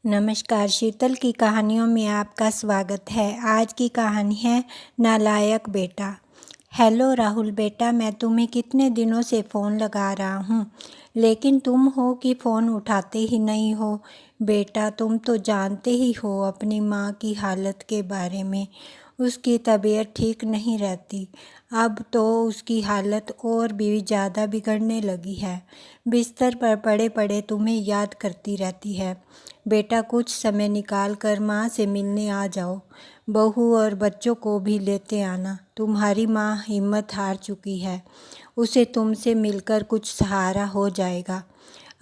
नमस्कार, शीतल की कहानियों में आपका स्वागत है। आज की कहानी है नालायक बेटा। हेलो राहुल बेटा, मैं तुम्हें कितने दिनों से फ़ोन लगा रहा हूँ, लेकिन तुम हो कि फ़ोन उठाते ही नहीं हो। बेटा, तुम तो जानते ही हो अपनी माँ की हालत के बारे में। उसकी तबीयत ठीक नहीं रहती। अब तो उसकी हालत और भी ज़्यादा बिगड़ने लगी है। बिस्तर पर पड़े पड़े तुम्हें याद करती रहती है। बेटा, कुछ समय निकाल कर माँ से मिलने आ जाओ। बहू और बच्चों को भी लेते आना। तुम्हारी माँ हिम्मत हार चुकी है। उसे तुमसे मिलकर कुछ सहारा हो जाएगा।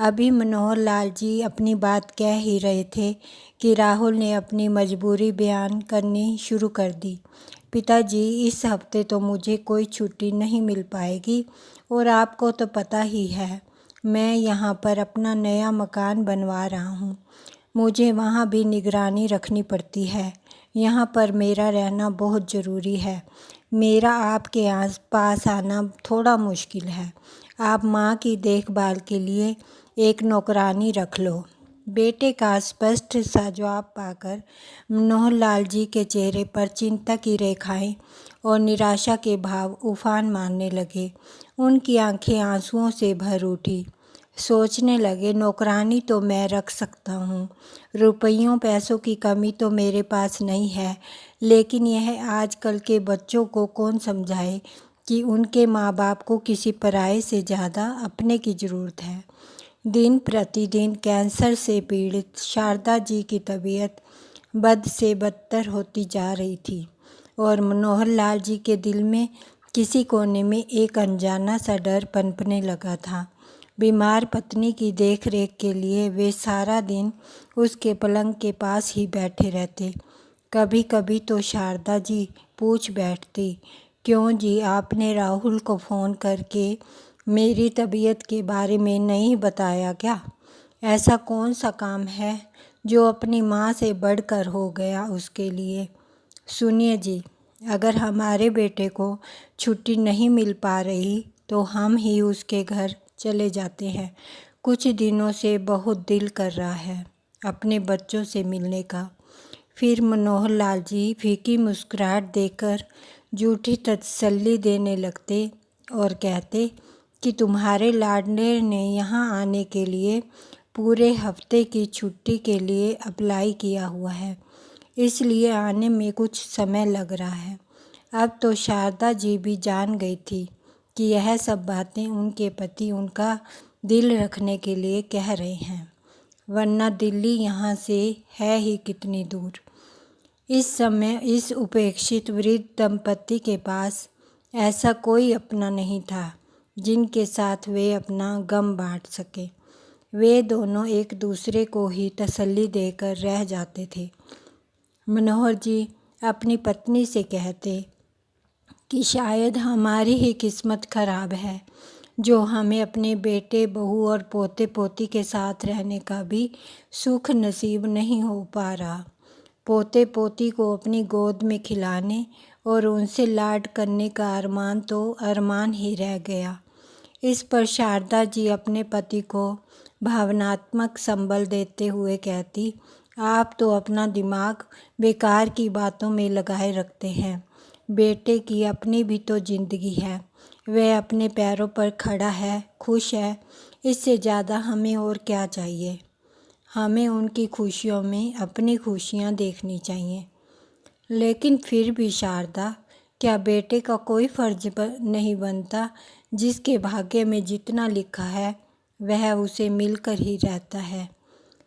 अभी मनोहर लाल जी अपनी बात कह ही रहे थे कि राहुल ने अपनी मजबूरी बयान करनी शुरू कर दी। पिताजी, इस हफ्ते तो मुझे कोई छुट्टी नहीं मिल पाएगी और आपको तो पता ही है, मैं यहाँ पर अपना नया मकान बनवा रहा हूँ। मुझे वहाँ भी निगरानी रखनी पड़ती है। यहाँ पर मेरा रहना बहुत ज़रूरी है। मेरा आपके आस पास आना थोड़ा मुश्किल है। आप माँ की देखभाल के लिए एक नौकरानी रख लो। बेटे का स्पष्ट सा जवाब पाकर मनोहर लाल जी के चेहरे पर चिंता की रेखाएं और निराशा के भाव उफान मारने लगे। उनकी आंखें आंसुओं से भर उठी। सोचने लगे, नौकरानी तो मैं रख सकता हूँ, रुपयों पैसों की कमी तो मेरे पास नहीं है, लेकिन यह आजकल के बच्चों को कौन समझाए कि उनके माँ बाप को किसी पराये से ज़्यादा अपने की ज़रूरत है। दिन प्रतिदिन कैंसर से पीड़ित शारदा जी की तबीयत बद से बदतर होती जा रही थी और मनोहर लाल जी के दिल में किसी कोने में एक अनजाना सा डर पनपने लगा था। बीमार पत्नी की देखरेख के लिए वे सारा दिन उसके पलंग के पास ही बैठे रहते। कभी कभी तो शारदा जी पूछ बैठती, क्यों जी, आपने राहुल को फ़ोन करके मेरी तबीयत के बारे में नहीं बताया क्या? ऐसा कौन सा काम है जो अपनी माँ से बढ़कर हो गया उसके लिए? सुनिए जी, अगर हमारे बेटे को छुट्टी नहीं मिल पा रही तो हम ही उसके घर चले जाते हैं। कुछ दिनों से बहुत दिल कर रहा है अपने बच्चों से मिलने का। फिर मनोहर लाल जी फीकी मुस्कुराहट देकर झूठी तसल्ली देने लगते और कहते कि तुम्हारे लाडले ने यहाँ आने के लिए पूरे हफ्ते की छुट्टी के लिए अप्लाई किया हुआ है, इसलिए आने में कुछ समय लग रहा है। अब तो शारदा जी भी जान गई थी कि यह सब बातें उनके पति उनका दिल रखने के लिए कह रहे हैं, वरना दिल्ली यहाँ से है ही कितनी दूर। इस समय इस उपेक्षित वृद्ध दंपति के पास ऐसा कोई अपना नहीं था जिनके साथ वे अपना गम बांट सके। वे दोनों एक दूसरे को ही तसल्ली देकर रह जाते थे। मनोहर जी अपनी पत्नी से कहते कि शायद हमारी ही किस्मत खराब है जो हमें अपने बेटे बहू और पोते पोती के साथ रहने का भी सुख नसीब नहीं हो पा रहा। पोते पोती को अपनी गोद में खिलाने और उनसे लाड करने का अरमान तो अरमान ही रह गया। इस पर शारदा जी अपने पति को भावनात्मक संबल देते हुए कहती, आप तो अपना दिमाग बेकार की बातों में लगाए रखते हैं। बेटे की अपनी भी तो ज़िंदगी है, वह अपने पैरों पर खड़ा है, खुश है, इससे ज़्यादा हमें और क्या चाहिए। हमें उनकी खुशियों में अपनी खुशियाँ देखनी चाहिए। लेकिन फिर भी शारदा, क्या बेटे का कोई फ़र्ज नहीं बनता? जिसके भाग्य में जितना लिखा है वह उसे मिलकर ही रहता है।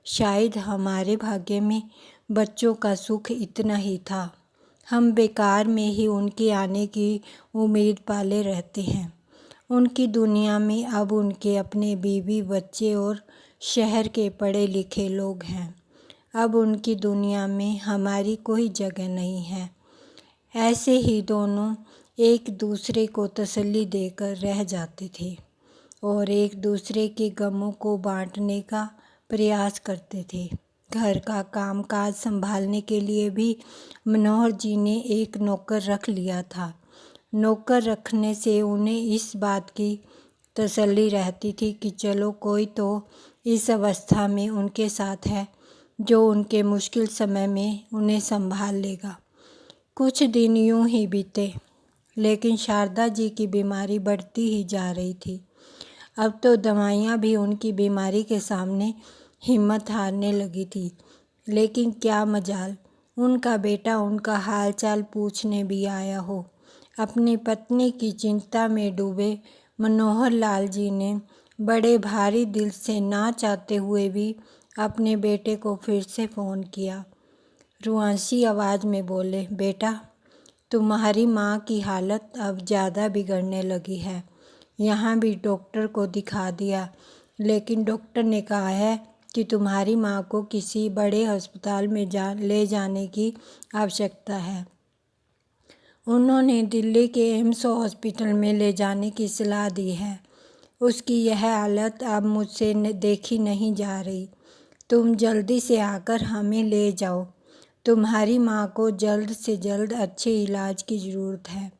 शायद हमारे भाग्य में बच्चों का सुख इतना ही था। हम बेकार में ही उनके आने की उम्मीद पाले रहते हैं। उनकी दुनिया में अब उनके अपने बीवी बच्चे और शहर के पढ़े लिखे लोग हैं। अब उनकी दुनिया में हमारी कोई जगह नहीं है। ऐसे ही दोनों एक दूसरे को तसल्ली देकर रह जाते थे और एक दूसरे के गमों को बांटने का प्रयास करते थे। घर का कामकाज संभालने के लिए भी मनोहर जी ने एक नौकर रख लिया था। नौकर रखने से उन्हें इस बात की तसल्ली रहती थी कि चलो कोई तो इस अवस्था में उनके साथ है जो उनके मुश्किल समय में उन्हें संभाल लेगा। कुछ दिन यूं ही बीते, लेकिन शारदा जी की बीमारी बढ़ती ही जा रही थी। अब तो दवाइयाँ भी उनकी बीमारी के सामने हिम्मत हारने लगी थी। लेकिन क्या मजाल, उनका बेटा उनका हालचाल पूछने भी आया हो। अपनी पत्नी की चिंता में डूबे मनोहर लाल जी ने बड़े भारी दिल से ना चाहते हुए भी अपने बेटे को फिर से फ़ोन किया। रुआंसी आवाज़ में बोले, बेटा, तुम्हारी माँ की हालत अब ज़्यादा बिगड़ने लगी है। यहाँ भी डॉक्टर को दिखा दिया, लेकिन डॉक्टर ने कहा है कि तुम्हारी माँ को किसी बड़े अस्पताल में ले जाने की आवश्यकता है। उन्होंने दिल्ली के एम्स हॉस्पिटल में ले जाने की सलाह दी है। उसकी यह हालत अब मुझसे देखी नहीं जा रही। तुम जल्दी से आकर हमें ले जाओ। तुम्हारी माँ को जल्द से जल्द अच्छे इलाज की ज़रूरत है।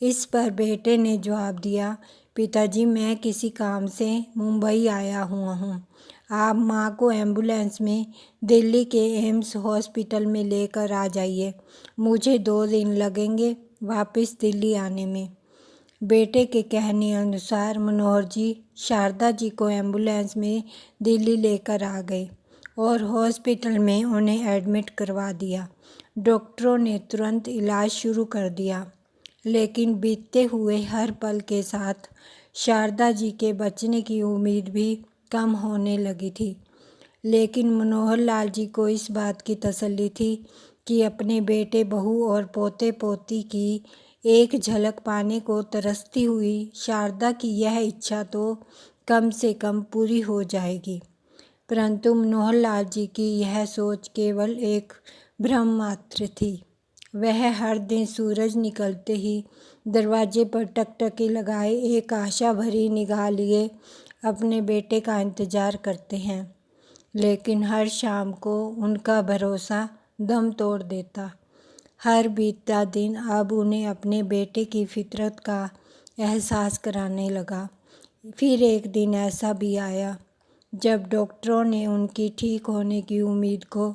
इस पर बेटे ने जवाब दिया, पिताजी, मैं किसी काम से मुंबई आया हुआ हूँ। आप माँ को एम्बुलेंस में दिल्ली के एम्स हॉस्पिटल में लेकर आ जाइए। मुझे 2 दिन लगेंगे वापस दिल्ली आने में। बेटे के कहने अनुसार मनोहर जी शारदा जी को एम्बुलेंस में दिल्ली लेकर आ गए और हॉस्पिटल में उन्हें एडमिट करवा दिया। डॉक्टरों ने तुरंत इलाज शुरू कर दिया, लेकिन बीतते हुए हर पल के साथ शारदा जी के बचने की उम्मीद भी कम होने लगी थी। लेकिन मनोहर लाल जी को इस बात की तसल्ली थी कि अपने बेटे, बहू और पोते पोती की एक झलक पाने को तरसती हुई शारदा की यह इच्छा तो कम से कम पूरी हो जाएगी। परंतु मनोहर लाल जी की यह सोच केवल एक भ्रम मात्र थी। वह हर दिन सूरज निकलते ही दरवाजे पर टकटकी लगाए एक आशा भरी निगाह लिए अपने बेटे का इंतज़ार करते हैं, लेकिन हर शाम को उनका भरोसा दम तोड़ देता। हर बीतता दिन अब उन्हें अपने बेटे की फितरत का एहसास कराने लगा। फिर एक दिन ऐसा भी आया जब डॉक्टरों ने उनकी ठीक होने की उम्मीद को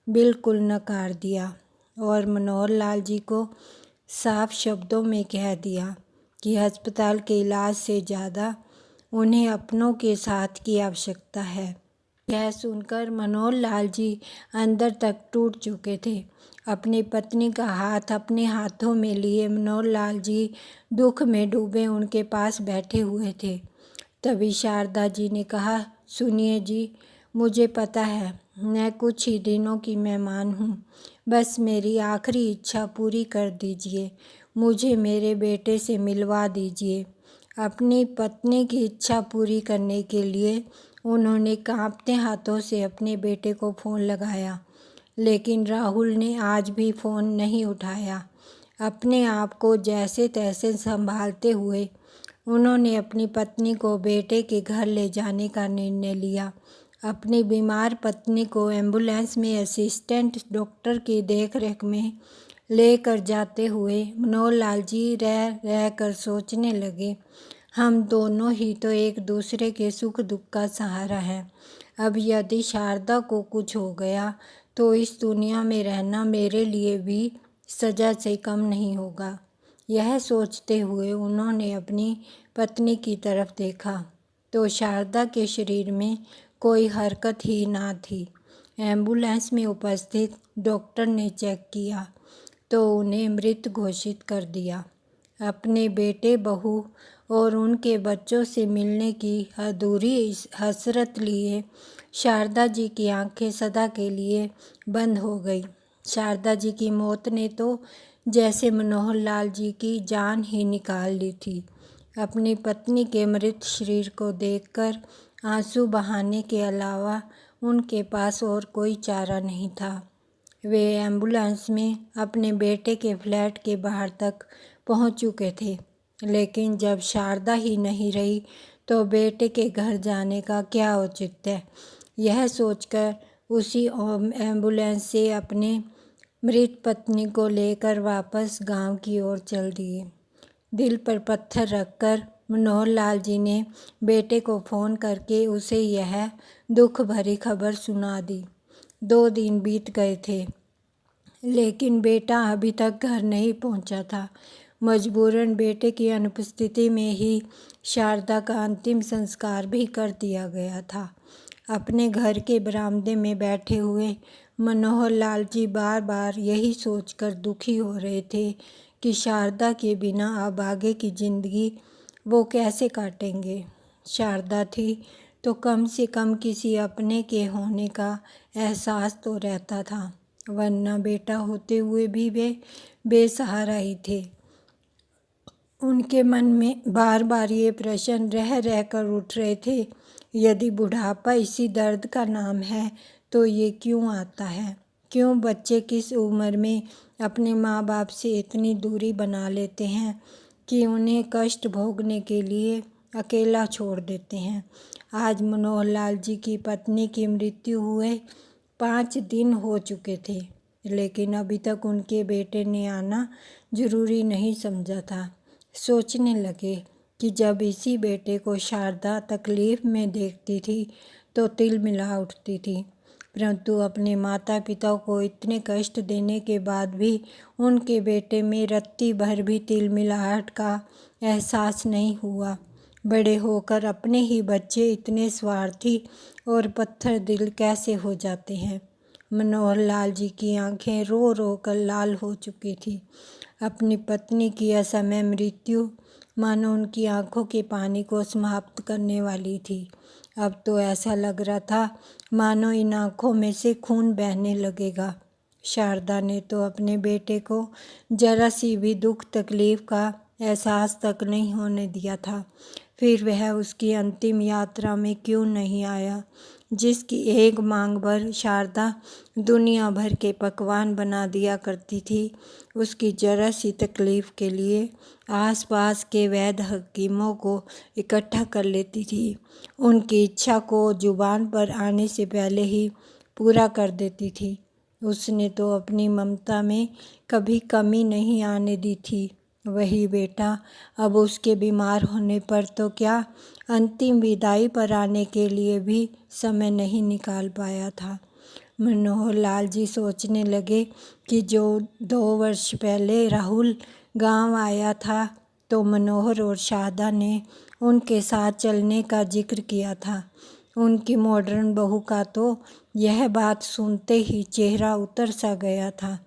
बिल्कुल नकार दिया और मनोहर लाल जी को साफ शब्दों में कह दिया कि अस्पताल के इलाज से ज़्यादा उन्हें अपनों के साथ की आवश्यकता है। यह सुनकर मनोहर लाल जी अंदर तक टूट चुके थे। अपनी पत्नी का हाथ अपने हाथों में लिए मनोहर लाल जी दुख में डूबे उनके पास बैठे हुए थे। तभी शारदा जी ने कहा, सुनिए जी, मुझे पता है मैं कुछ ही दिनों की मेहमान हूँ। बस मेरी आखिरी इच्छा पूरी कर दीजिए। मुझे मेरे बेटे से मिलवा दीजिए। अपनी पत्नी की इच्छा पूरी करने के लिए उन्होंने कांपते हाथों से अपने बेटे को फ़ोन लगाया, लेकिन राहुल ने आज भी फ़ोन नहीं उठाया। अपने आप को जैसे तैसे संभालते हुए उन्होंने अपनी पत्नी को बेटे के घर ले जाने का निर्णय लिया। अपनी बीमार पत्नी को एम्बुलेंस में असिस्टेंट डॉक्टर की देखरेख में लेकर जाते हुए मनोहर लाल जी रह कर सोचने लगे, हम दोनों ही तो एक दूसरे के सुख दुख का सहारा हैं। अब यदि शारदा को कुछ हो गया तो इस दुनिया में रहना मेरे लिए भी सज़ा से कम नहीं होगा। यह सोचते हुए उन्होंने अपनी पत्नी की तरफ देखा तो शारदा के शरीर में कोई हरकत ही ना थी। एम्बुलेंस में उपस्थित डॉक्टर ने चेक किया तो उन्हें मृत घोषित कर दिया। अपने बेटे, बहू और उनके बच्चों से मिलने की अधूरी हसरत लिए शारदा जी की आंखें सदा के लिए बंद हो गई। शारदा जी की मौत ने तो जैसे मनोहर लाल जी की जान ही निकाल ली थी। अपनी पत्नी के मृत शरीर को देखकर आंसू बहाने के अलावा उनके पास और कोई चारा नहीं था। वे एम्बुलेंस में अपने बेटे के फ्लैट के बाहर तक पहुंच चुके थे, लेकिन जब शारदा ही नहीं रही तो बेटे के घर जाने का क्या औचित्य। यह सोचकर उसी एम्बुलेंस से अपने मृत पत्नी को लेकर वापस गांव की ओर चल दिए। दिल पर पत्थर रखकर मनोहर लाल जी ने बेटे को फ़ोन करके उसे यह दुख भरी खबर सुना दी। 2 दिन बीत गए थे, लेकिन बेटा अभी तक घर नहीं पहुंचा था। मजबूरन बेटे की अनुपस्थिति में ही शारदा का अंतिम संस्कार भी कर दिया गया था। अपने घर के बरामदे में बैठे हुए मनोहर लाल जी बार बार यही सोचकर दुखी हो रहे थे कि शारदा के बिना अब आगे की जिंदगी वो कैसे काटेंगे। शारदा थी तो कम से कम किसी अपने के होने का एहसास तो रहता था, वरना बेटा होते हुए भी वे बेसहारा ही थे। उनके मन में बार बार ये प्रश्न रह रह कर उठ रहे थे, यदि बुढ़ापा इसी दर्द का नाम है तो ये क्यों आता है? क्यों बच्चे किस उम्र में अपने माँ बाप से इतनी दूरी बना लेते हैं कि उन्हें कष्ट भोगने के लिए अकेला छोड़ देते हैं। आज मनोहर लाल जी की पत्नी की मृत्यु हुए 5 दिन हो चुके थे, लेकिन अभी तक उनके बेटे ने आना जरूरी नहीं समझा था। सोचने लगे कि जब इसी बेटे को शारदा तकलीफ़ में देखती थी तो तिलमिला उठती थी, परंतु अपने माता पिता को इतने कष्ट देने के बाद भी उनके बेटे में रत्ती भर भी तिलमिलाहट का एहसास नहीं हुआ। बड़े होकर अपने ही बच्चे इतने स्वार्थी और पत्थर दिल कैसे हो जाते हैं। मनोहर लाल जी की आंखें रो रो कर लाल हो चुकी थी। अपनी पत्नी की असमय मृत्यु मानो उनकी आंखों के पानी को समाप्त करने वाली थी। अब तो ऐसा लग रहा था मानो इन आंखों में से खून बहने लगेगा। शारदा ने तो अपने बेटे को जरा सी भी दुख तकलीफ का एहसास तक नहीं होने दिया था। फिर वह उसकी अंतिम यात्रा में क्यों नहीं आया, जिसकी एक मांग भर शारदा दुनिया भर के पकवान बना दिया करती थी। उसकी जरा सी तकलीफ़ के लिए आसपास के वैद्य हकीमों को इकट्ठा कर लेती थी। उनकी इच्छा को जुबान पर आने से पहले ही पूरा कर देती थी। उसने तो अपनी ममता में कभी कमी नहीं आने दी थी। वही बेटा अब उसके बीमार होने पर तो क्या, अंतिम विदाई पर आने के लिए भी समय नहीं निकाल पाया था। मनोहर लाल जी सोचने लगे कि जो 2 वर्ष पहले राहुल गांव आया था तो मनोहर और शारदा ने उनके साथ चलने का जिक्र किया था। उनकी मॉडर्न बहू का तो यह बात सुनते ही चेहरा उतर सा गया था।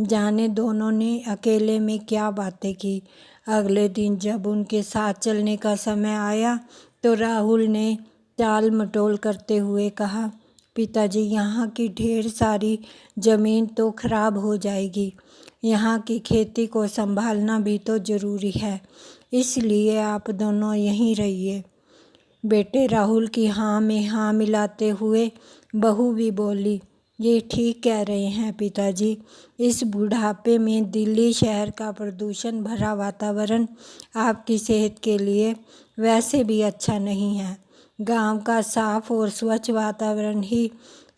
जाने दोनों ने अकेले में क्या बातें की। अगले दिन जब उनके साथ चलने का समय आया तो राहुल ने टाल मटोल करते हुए कहा, पिताजी यहाँ की ढेर सारी ज़मीन तो खराब हो जाएगी, यहाँ की खेती को संभालना भी तो ज़रूरी है, इसलिए आप दोनों यहीं रहिए। बेटे राहुल की हाँ में हाँ मिलाते हुए बहू भी बोली, ये ठीक कह रहे हैं पिताजी, इस बुढ़ापे में दिल्ली शहर का प्रदूषण भरा वातावरण आपकी सेहत के लिए वैसे भी अच्छा नहीं है। गांव का साफ और स्वच्छ वातावरण ही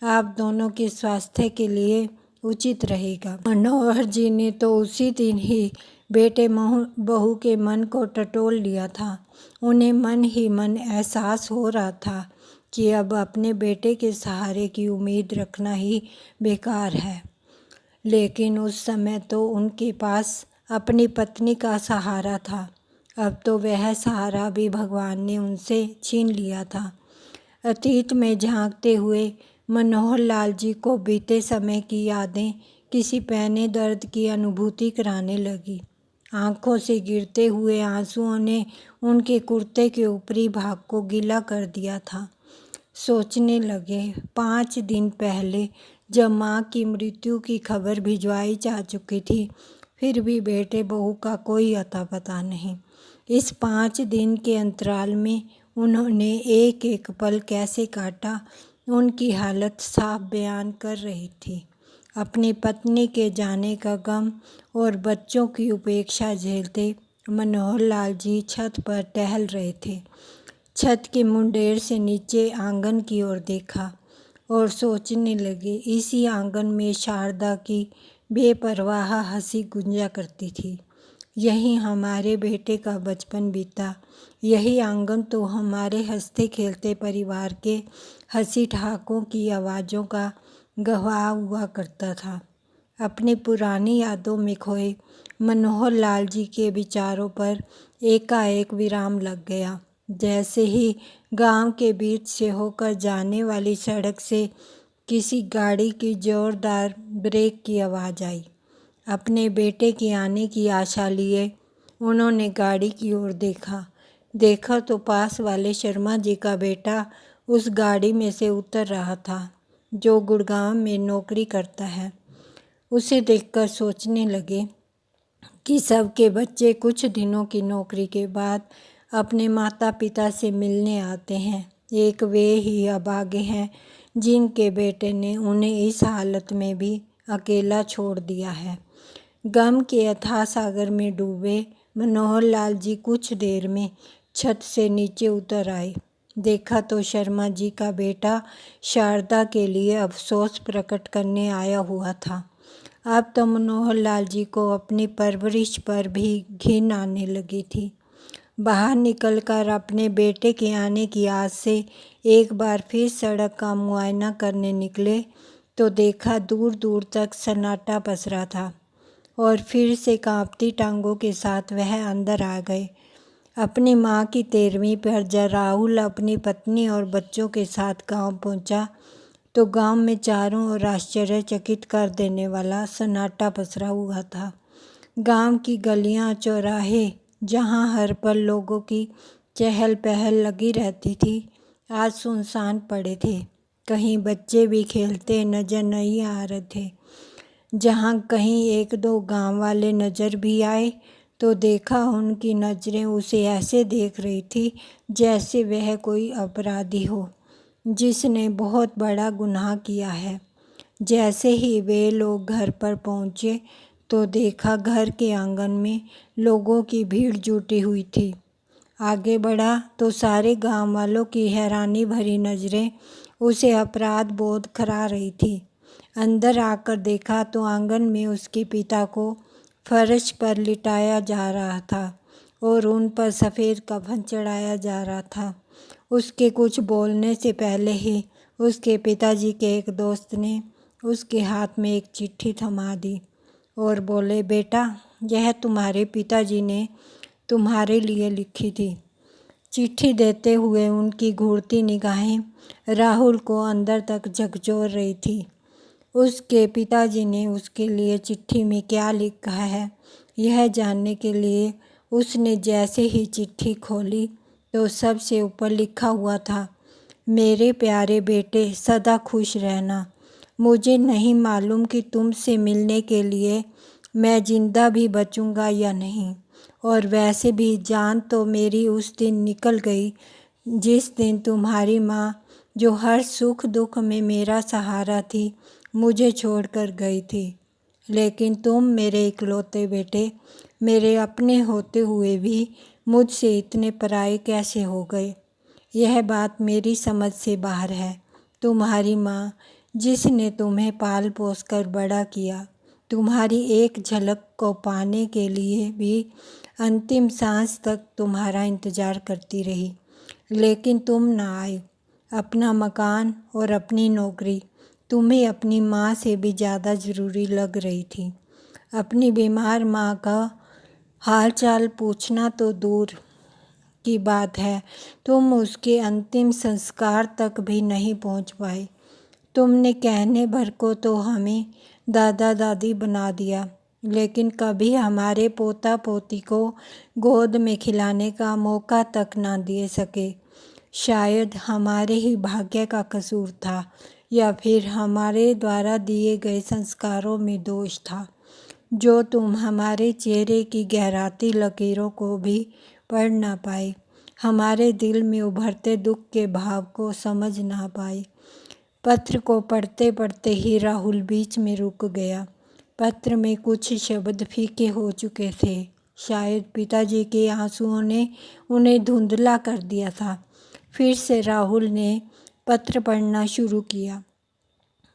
आप दोनों के स्वास्थ्य के लिए उचित रहेगा। मनोहर जी ने तो उसी दिन ही बेटे बहू के मन को टटोल लिया था। उन्हें मन ही मन एहसास हो रहा था कि अब अपने बेटे के सहारे की उम्मीद रखना ही बेकार है, लेकिन उस समय तो उनके पास अपनी पत्नी का सहारा था। अब तो वह सहारा भी भगवान ने उनसे छीन लिया था। अतीत में झांकते हुए मनोहर लाल जी को बीते समय की यादें किसी पैने दर्द की अनुभूति कराने लगी। आंखों से गिरते हुए आंसुओं ने उनके कुर्ते के ऊपरी भाग को गीला कर दिया था। सोचने लगे 5 दिन पहले जब माँ की मृत्यु की खबर भिजवाई जा चुकी थी, फिर भी बेटे बहू का कोई अता पता नहीं। इस 5 दिन के अंतराल में उन्होंने एक एक पल कैसे काटा, उनकी हालत साफ बयान कर रही थी। अपनी पत्नी के जाने का गम और बच्चों की उपेक्षा झेलते मनोहर लाल जी छत पर टहल रहे थे। छत के मुंडेर से नीचे आंगन की ओर देखा और सोचने लगे, इसी आंगन में शारदा की बेपरवाह हंसी गुंजा करती थी। यहीं हमारे बेटे का बचपन बीता, यही आंगन तो हमारे हंसते खेलते परिवार के हंसी ठहाकों की आवाज़ों का गवाह हुआ करता था। अपनी पुरानी यादों में खोए मनोहर लाल जी के विचारों पर एकाएक विराम लग गया। जैसे ही गांव के बीच से होकर जाने वाली सड़क से किसी गाड़ी की जोरदार ब्रेक की आवाज़ आई। अपने बेटे के आने की आशा लिए उन्होंने गाड़ी की ओर देखा तो पास वाले शर्मा जी का बेटा उस गाड़ी में से उतर रहा था, जो गुड़गांव में नौकरी करता है। उसे देखकर सोचने लगे कि सबके बच्चे कुछ दिनों की नौकरी के बाद अपने माता पिता से मिलने आते हैं। एक वे ही अभागे हैं जिनके बेटे ने उन्हें इस हालत में भी अकेला छोड़ दिया है। गम के अथाह सागर में डूबे मनोहर लाल जी कुछ देर में छत से नीचे उतर आए। देखा तो शर्मा जी का बेटा शारदा के लिए अफसोस प्रकट करने आया हुआ था। अब तो मनोहर लाल जी को अपनी परवरिश पर भी घिन आने लगी थी। बाहर निकलकर अपने बेटे के आने की आस से एक बार फिर सड़क का मुआयना करने निकले तो देखा दूर दूर तक सन्नाटा पसरा था और फिर से कांपती टांगों के साथ वह अंदर आ गए। अपनी माँ की 13वीं पर जब राहुल अपनी पत्नी और बच्चों के साथ गांव पहुंचा तो गांव में चारों ओर आश्चर्यचकित कर देने वाला सन्नाटा पसरा हुआ था। गांव की गलियां चौराहे जहां हर पल लोगों की चहल पहल लगी रहती थी, आज सुनसान पड़े थे। कहीं बच्चे भी खेलते नजर नहीं आ रहे थे। जहां कहीं एक दो गांव वाले नज़र भी आए तो देखा उनकी नज़रें उसे ऐसे देख रही थी जैसे वह कोई अपराधी हो जिसने बहुत बड़ा गुनाह किया है। जैसे ही वे लोग घर पर पहुँचे तो देखा घर के आंगन में लोगों की भीड़ जुटी हुई थी। आगे बढ़ा तो सारे गांव वालों की हैरानी भरी नज़रें उसे अपराध बोध करा रही थी। अंदर आकर देखा तो आंगन में उसके पिता को फर्श पर लिटाया जा रहा था और उन पर सफ़ेद कफन चढ़ाया जा रहा था। उसके कुछ बोलने से पहले ही उसके पिताजी के एक दोस्त ने उसके हाथ में एक चिट्ठी थमा दी और बोले, बेटा यह तुम्हारे पिताजी ने तुम्हारे लिए लिखी थी। चिट्ठी देते हुए उनकी घूरती निगाहें राहुल को अंदर तक झकझोर रही थी। उसके पिताजी ने उसके लिए चिट्ठी में क्या लिखा है यह जानने के लिए उसने जैसे ही चिट्ठी खोली तो सबसे ऊपर लिखा हुआ था, मेरे प्यारे बेटे सदा खुश रहना। मुझे नहीं मालूम कि तुमसे मिलने के लिए मैं जिंदा भी बचूंगा या नहीं, और वैसे भी जान तो मेरी उस दिन निकल गई जिस दिन तुम्हारी माँ, जो हर सुख दुख में मेरा सहारा थी, मुझे छोड़कर गई थी। लेकिन तुम मेरे इकलौते बेटे मेरे अपने होते हुए भी मुझसे इतने पराए कैसे हो गए? यह बात मेरी समझ से बाहर है। तुम्हारी माँ जिसने तुम्हें पाल पोस कर बड़ा किया, तुम्हारी एक झलक को पाने के लिए भी अंतिम सांस तक तुम्हारा इंतज़ार करती रही, लेकिन तुम ना आए। अपना मकान और अपनी नौकरी तुम्हें अपनी माँ से भी ज़्यादा ज़रूरी लग रही थी। अपनी बीमार माँ का हाल चाल पूछना तो दूर की बात है, तुम उसके अंतिम संस्कार तक भी नहीं पहुँच पाए। तुमने कहने भर को तो हमें दादा दादी बना दिया, लेकिन कभी हमारे पोता पोती को गोद में खिलाने का मौका तक ना दे सके। शायद हमारे ही भाग्य का कसूर था या फिर हमारे द्वारा दिए गए संस्कारों में दोष था, जो तुम हमारे चेहरे की गहराती लकीरों को भी पढ़ ना पाए, हमारे दिल में उभरते दुख के भाव को समझ ना पाए। पत्र को पढ़ते पढ़ते ही राहुल बीच में रुक गया। पत्र में कुछ शब्द फीके हो चुके थे। शायद पिताजी के आंसुओं ने उन्हें धुंधला कर दिया था। फिर से राहुल ने पत्र पढ़ना शुरू किया।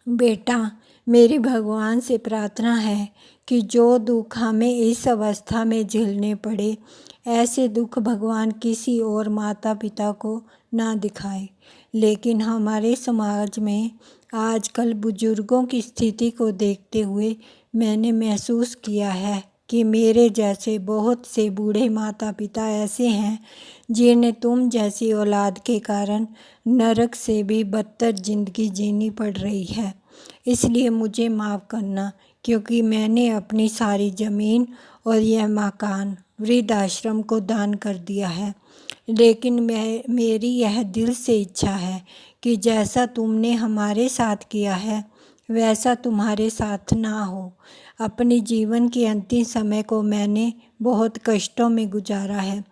बेटा, मेरी भगवान से प्रार्थना है कि जो दुख हमें इस अवस्था में झेलने पड़े, ऐसे दुख भगवान किसी और माता पिता को ना दिखाए। लेकिन हमारे समाज में आजकल बुजुर्गों की स्थिति को देखते हुए मैंने महसूस किया है कि मेरे जैसे बहुत से बूढ़े माता पिता ऐसे हैं जिन्हें तुम जैसी औलाद के कारण नरक से भी बदतर ज़िंदगी जीनी पड़ रही है। इसलिए मुझे माफ़ करना, क्योंकि मैंने अपनी सारी ज़मीन और यह मकान वृद्ध आश्रम को दान कर दिया है। लेकिन मेरी यह दिल से इच्छा है कि जैसा तुमने हमारे साथ किया है वैसा तुम्हारे साथ ना हो। अपने जीवन के अंतिम समय को मैंने बहुत कष्टों में गुजारा है।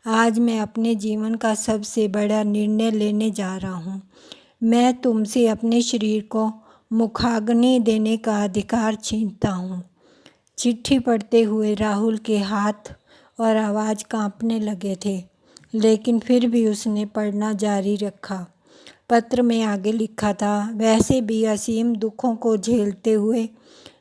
आज मैं अपने जीवन का सबसे बड़ा निर्णय लेने जा रहा हूँ। मैं तुमसे अपने शरीर को मुखाग्नि देने का अधिकार छीनता हूँ। चिट्ठी पढ़ते हुए राहुल के हाथ और आवाज़ कांपने लगे थे, लेकिन फिर भी उसने पढ़ना जारी रखा। पत्र में आगे लिखा था, वैसे भी असीम दुखों को झेलते हुए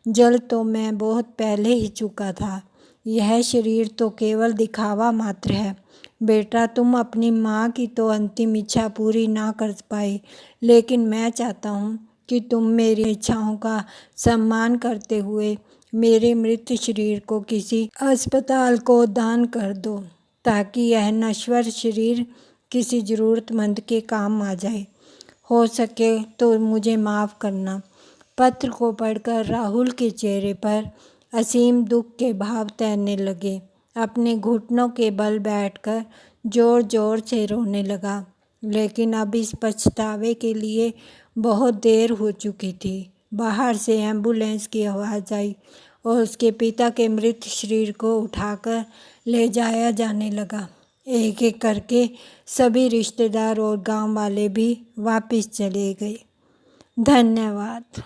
जल तो मैं बहुत पहले ही चुका था। यह शरीर तो केवल दिखावा मात्र है। बेटा, तुम अपनी माँ की तो अंतिम इच्छा पूरी ना कर पाए, लेकिन मैं चाहता हूँ कि तुम मेरी इच्छाओं का सम्मान करते हुए मेरे मृत शरीर को किसी अस्पताल को दान कर दो, ताकि यह नश्वर शरीर किसी ज़रूरतमंद के काम आ जाए। हो सके तो मुझे माफ़ करना। पत्र को पढ़कर राहुल के चेहरे पर असीम दुख के भाव तैरने लगे। अपने घुटनों के बल बैठकर ज़ोर ज़ोर से रोने लगा, लेकिन अब इस पछतावे के लिए बहुत देर हो चुकी थी। बाहर से एम्बुलेंस की आवाज़ आई और उसके पिता के मृत शरीर को उठाकर ले जाया जाने लगा। एक एक करके सभी रिश्तेदार और गांव वाले भी वापस चले गए। धन्यवाद।